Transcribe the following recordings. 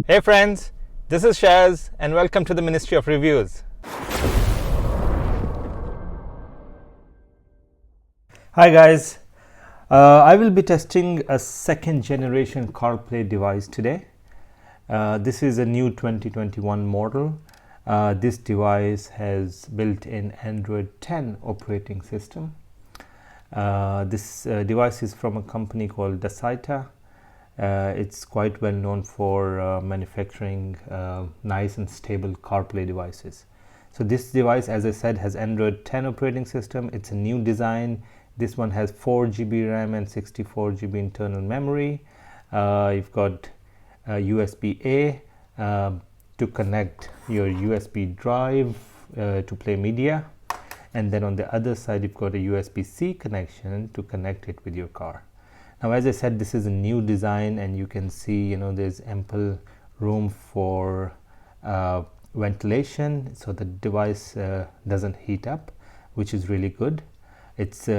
Hey friends, this is Shaz and welcome to the Ministry of Reviews. Hi guys, I will be testing a second generation CarPlay device today. This is a new 2021 model. This device has built-in Android 10 operating system. This device is from a company called Dasaita. It's quite well known for manufacturing nice and stable CarPlay devices. So this device, as I said, has Android 10 operating system. It's a new design. This one has 4 GB RAM and 64 GB internal memory. You've got USB-A to connect your USB drive to play media, and then on the other side you've got a USB-C connection to connect it with your car. Now, as I said, this is a new design, and you can see, there's ample room for ventilation, so the device doesn't heat up, which is really good. It's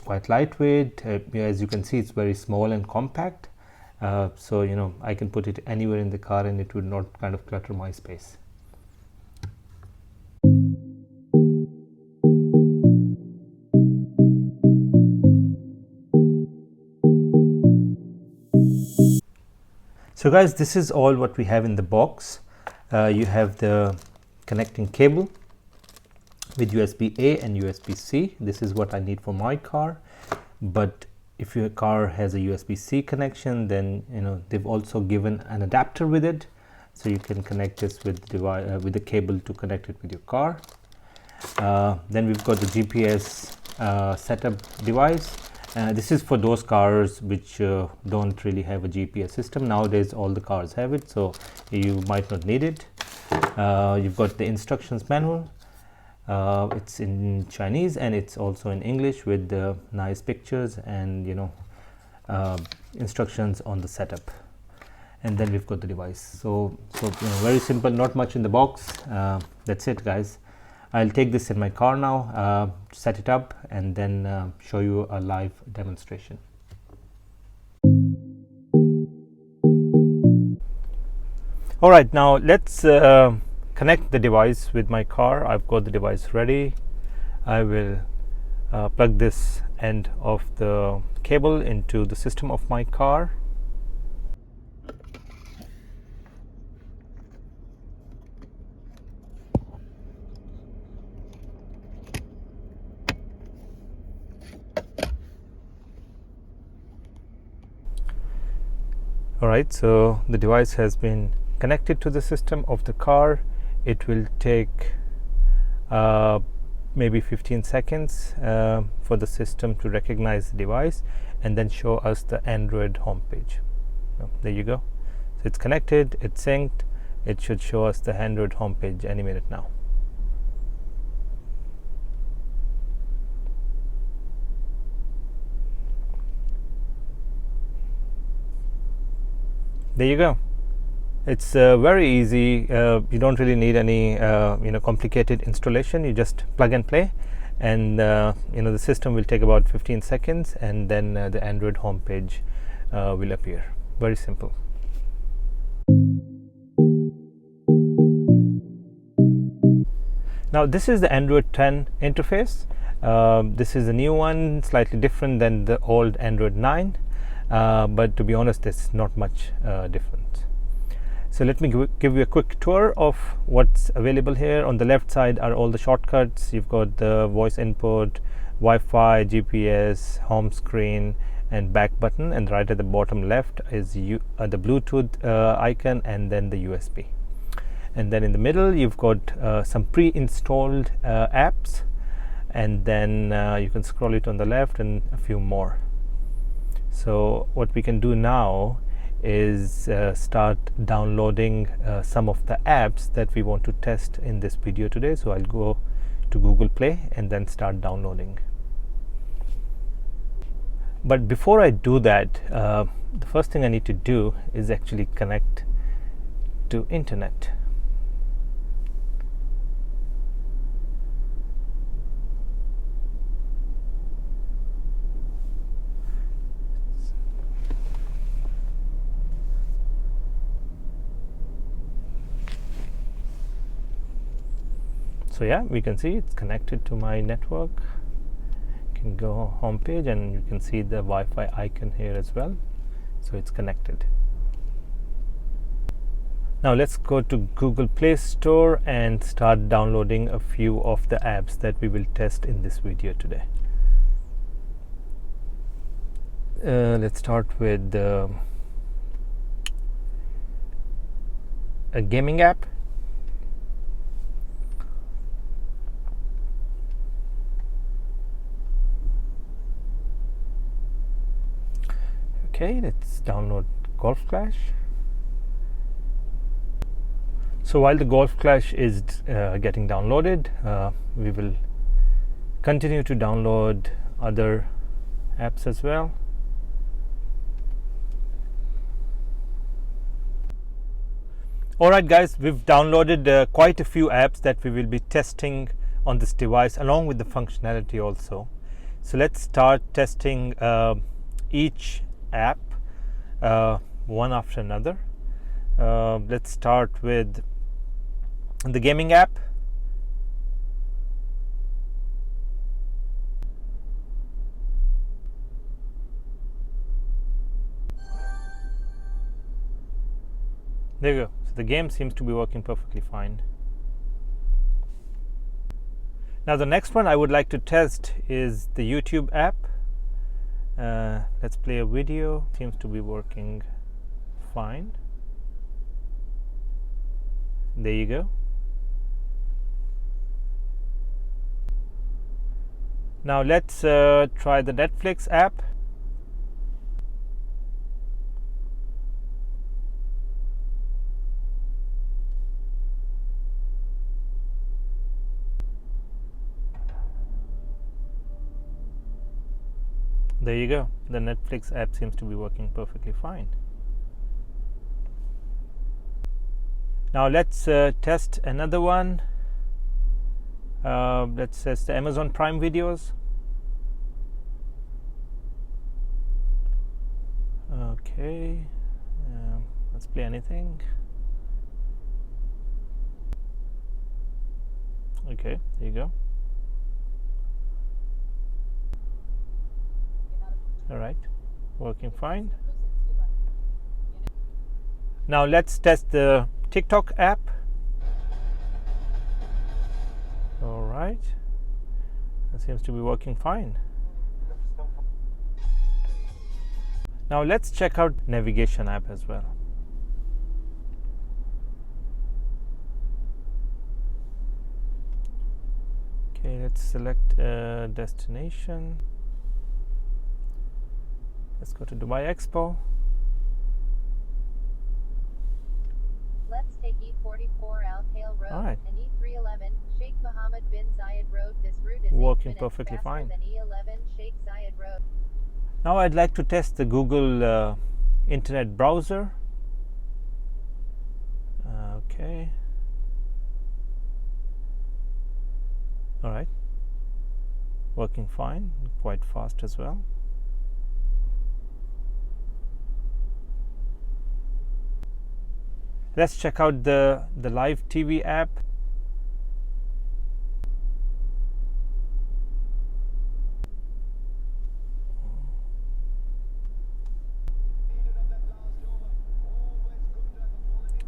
quite lightweight. As you can see, it's very small and compact. So I can put it anywhere in the car, and it would not kind of clutter my space. So guys, this is all what we have in the box. You have the connecting cable with USB-A and USB-C. This is what I need for my car, but if your car has a USB-C connection, then they've also given an adapter with it, so you can connect this with the cable to connect it with your car. Then we've got the GPS setup device. This is for those cars which don't really have a GPS system. Nowadays all the cars have it, so you might not need it. You've got the instructions manual. It's in Chinese and it's also in English with nice pictures and instructions on the setup. And then we've got the device. So very simple, not much in the box. That's it, guys. I'll take this in my car now, set it up, and then show you a live demonstration. All right, now let's connect the device with my car. I've got the device ready. I will plug this end of the cable into the system of my car. Alright, so the device has been connected to the system of the car. It will take maybe 15 seconds for the system to recognize the device and then show us the Android homepage. There you go. So it's connected, it's synced. It should show us the Android homepage any minute now. There you go. It's very easy. You don't really need any complicated installation. You just plug and play, and the system will take about 15 seconds, and then the Android homepage will appear. Very simple. Now this is the Android 10 interface. This is a new one, slightly different than the old Android 9. But to be honest, there's not much difference. So let me give you a quick tour of what's available here. On the left side are all the shortcuts. You've got the voice input, Wi-Fi, GPS, home screen, and back button, and right at the bottom left is the Bluetooth icon, and then the USB. And then in the middle you've got some pre-installed apps, and then you can scroll it on the left and a few more. So what we can do now is start downloading some of the apps that we want to test in this video today. So I'll go to Google Play and then start downloading. But before I do that, the first thing I need to do is actually connect to internet. So yeah, we can see it's connected to my network. You can go home page and you can see the Wi-Fi icon here as well. So it's connected. Now let's go to Google Play Store and start downloading a few of the apps that we will test in this video today. Let's start with a gaming app. Okay, let's download Golf Clash. So while the Golf Clash is getting downloaded, we will continue to download other apps as well. Alright guys, we've downloaded quite a few apps that we will be testing on this device along with the functionality also. So let's start testing each app one after another. Let's start with the gaming app. There you go. So the game seems to be working perfectly fine. Now the next one I would like to test is the YouTube app. Let's play a video. Seems to be working fine. There you go. Now let's try the Netflix app. There you go. The Netflix app seems to be working perfectly fine. Now let's test another one. Let's test the Amazon Prime videos. Okay, let's play anything. Okay, there you go. All right, working fine. Now let's test the TikTok app. All right, that seems to be working fine. Now let's check out navigation app as well. Okay, let's select a destination. Let's go to Dubai Expo. Let's take E44 Al Khail Road Right. and E311 Sheikh Mohammed bin Zayed Road. This route is Working 8 minutes perfectly faster fine. than E11 Sheikh Zayed Road. Now I'd like to test the Google internet browser. Okay. All right. Working fine, quite fast as well. Let's check out the live TV app.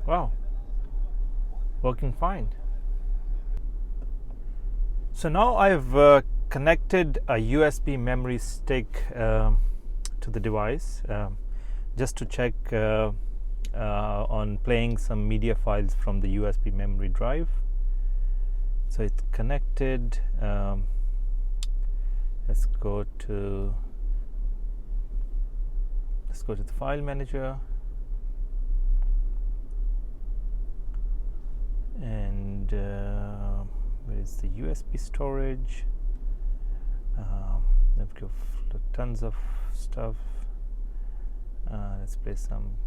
Wow, working fine. So now I've connected a USB memory stick to the device just to check on playing some media files from the USB memory drive. So it's connected. Let's go to the file manager, and where is the USB storage? Let's go tons of stuff. Let's play some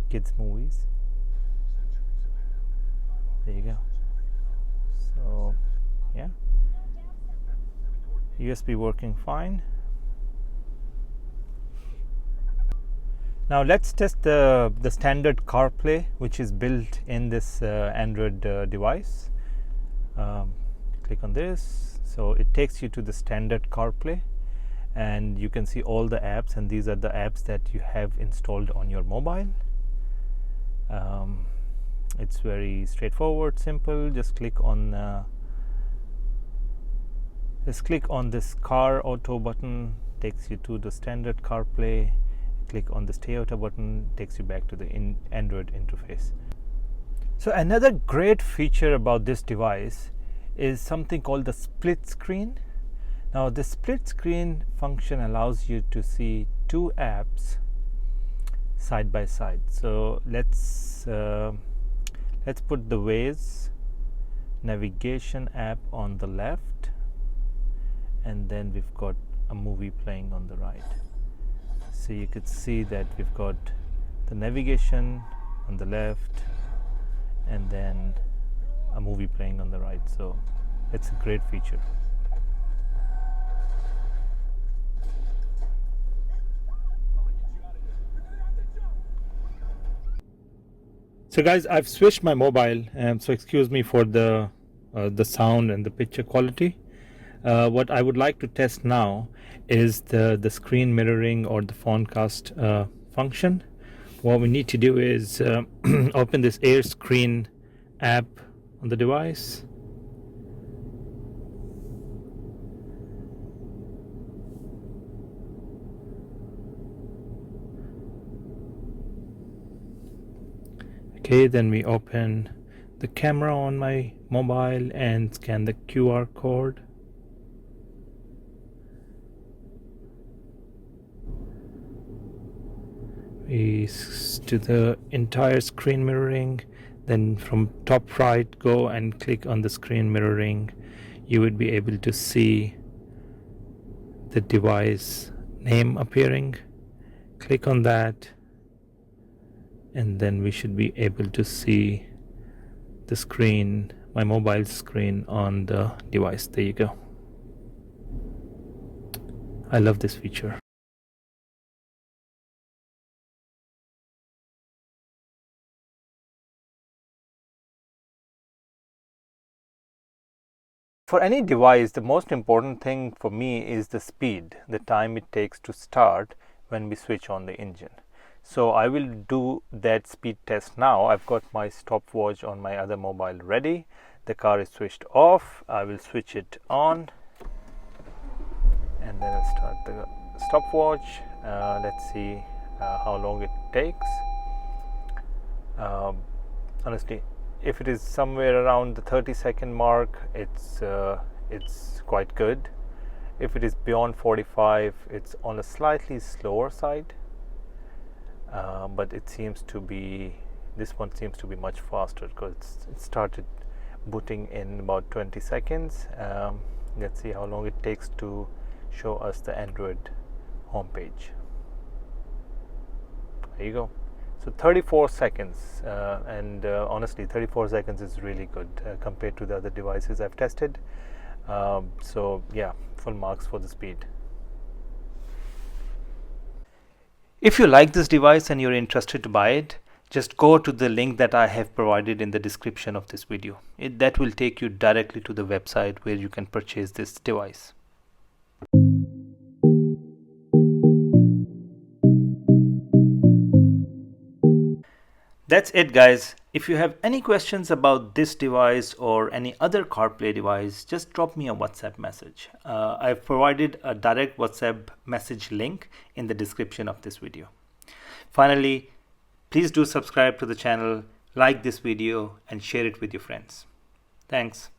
kids movies. There you go. So yeah, USB working fine. Now let's test the standard CarPlay which is built in this Android device. Click on this, so it takes you to the standard CarPlay, and you can see all the apps, and these are the apps that you have installed on your mobile. It's very straightforward, simple. Just click on this Car Auto button, takes you to the standard CarPlay. Click on this Toyota button, takes you back to the Android interface. So another great feature about this device is something called the split screen. Now the split screen function allows you to see two apps side by side. So let's put the Waze navigation app on the left, and then we've got a movie playing on the right. So you could see that we've got the navigation on the left and then a movie playing on the right. So it's a great feature. So guys, I've switched my mobile, so excuse me for the sound and the picture quality. What I would like to test now is the screen mirroring or the Phonecast function. What we need to do is open this Air Screen app on the device. Okay, then we open the camera on my mobile and scan the QR code. We do the entire screen mirroring, then from top right go and click on the screen mirroring. You would be able to see the device name appearing. Click on that, and then we should be able to see the screen, my mobile screen on the device. There you go. I love this feature. For any device, the most important thing for me is the speed, the time it takes to start when we switch on the engine. So I will do that speed test now. I've got my stopwatch on my other mobile ready. The car is switched off. I will switch it on, and then I'll start the stopwatch. Let's see how long it takes. Honestly, if it is somewhere around the 30-second mark, it's quite good. If it is beyond 45, it's on a slightly slower side, but it seems to be, this one seems to be much faster because it started booting in about 20 seconds. Let's see how long it takes to show us the Android homepage. There you go. So 34 seconds, and honestly 34 seconds is really good compared to the other devices I've tested. So yeah, full marks for the speed. If you like this device and you're interested to buy it, just go to the link that I have provided in the description of this video. That will take you directly to the website where you can purchase this device. That's it, guys. If you have any questions about this device or any other CarPlay device, just drop me a WhatsApp message. I've provided a direct WhatsApp message link in the description of this video. Finally, please do subscribe to the channel, like this video, and share it with your friends. Thanks.